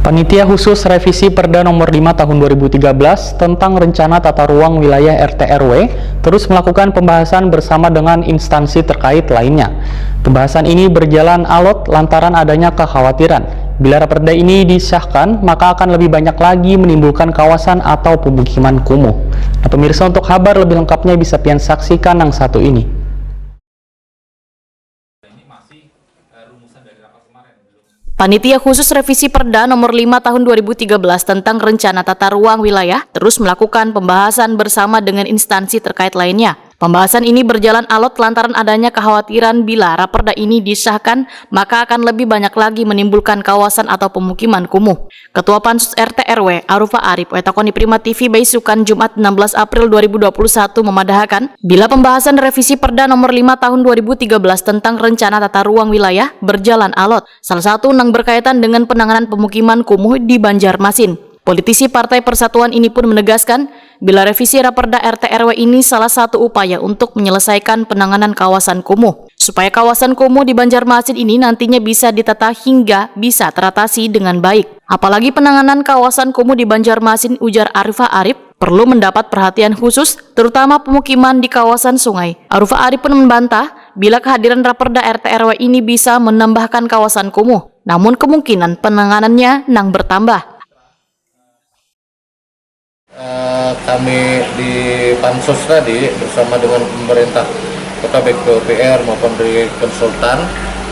Panitia Khusus Revisi Perda Nomor 5 Tahun 2013 tentang Rencana Tata Ruang Wilayah RT/RW terus melakukan pembahasan bersama dengan instansi terkait lainnya. Pembahasan ini berjalan alot lantaran adanya kekhawatiran bila Raperda ini disahkan, maka akan lebih banyak lagi menimbulkan kawasan atau pemukiman kumuh. Nah, pemirsa, untuk kabar lebih lengkapnya bisa pian saksikan yang satu ini. Panitia Khusus Revisi Perda Nomor 5 Tahun 2013 tentang Rencana Tata Ruang Wilayah terus melakukan pembahasan bersama dengan instansi terkait lainnya. Pembahasan ini berjalan alot lantaran adanya kekhawatiran bila Raperda ini disahkan, maka akan lebih banyak lagi menimbulkan kawasan atau pemukiman kumuh. Ketua Pansus RT/RW Arufa Arif Wetakoni Prima TV Baisukan Jumat 16 April 2021 memadahkan bila pembahasan revisi Perda Nomor 5 Tahun 2013 tentang Rencana Tata Ruang Wilayah berjalan alot. Salah satu yang berkaitan dengan penanganan pemukiman kumuh di Banjarmasin. Politisi Partai Persatuan ini pun menegaskan bila revisi Raperda RT/RW ini salah satu upaya untuk menyelesaikan penanganan kawasan kumuh, supaya kawasan kumuh di Banjarmasin ini nantinya bisa ditata hingga bisa teratasi dengan baik. Apalagi penanganan kawasan kumuh di Banjarmasin, ujar Arufa Arif, perlu mendapat perhatian khusus, terutama pemukiman di kawasan sungai. Arufa Arif pun membantah bila kehadiran Raperda RT/RW ini bisa menambahkan kawasan kumuh, namun kemungkinan penanganannya nang bertambah. Kami di Pansus tadi bersama dengan pemerintah Kota BPUPR maupun dari konsultan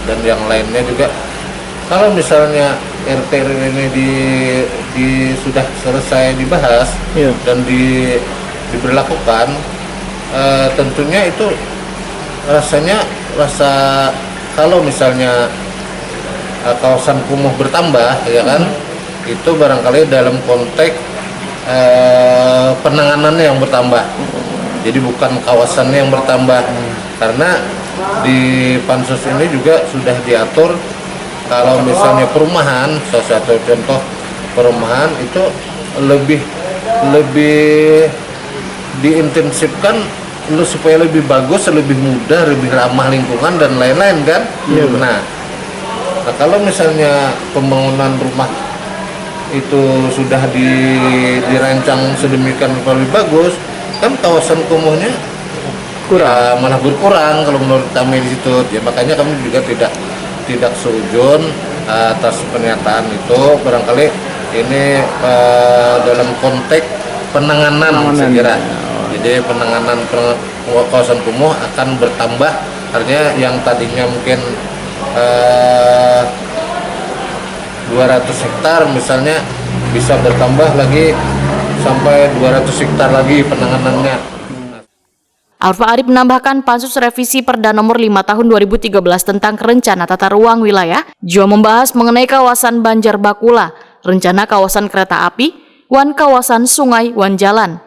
dan yang lainnya juga, kalau misalnya RT/RW ini sudah selesai dibahas dan diberlakukan, tentunya itu rasa kalau misalnya kawasan kumuh bertambah, ya kan, itu barangkali dalam konteks penanganannya yang bertambah, jadi bukan kawasannya yang bertambah. Karena di Pansus ini juga sudah diatur kalau misalnya perumahan, salah satu contoh perumahan itu lebih diintensifkan supaya lebih bagus, lebih mudah, lebih ramah lingkungan dan lain-lain kan. Nah, kalau misalnya pembangunan rumah itu sudah dirancang sedemikian lebih bagus, kan kawasan kumuhnya malah berkurang kalau menurut kami di situ. Ya, makanya kami juga tidak seujun atas pernyataan itu. Barangkali ini dalam konteks penanganan saya kira. Jadi penanganan kawasan kumuh akan bertambah, artinya yang tadinya mungkin 200 hektar misalnya bisa bertambah lagi sampai 200 hektar lagi penanganannya. Arufa Arif menambahkan Pansus Revisi Perda Nomor 5 Tahun 2013 tentang Rencana Tata Ruang Wilayah juga membahas mengenai kawasan Banjar Bakula, rencana kawasan kereta api, wan kawasan sungai, wan jalan.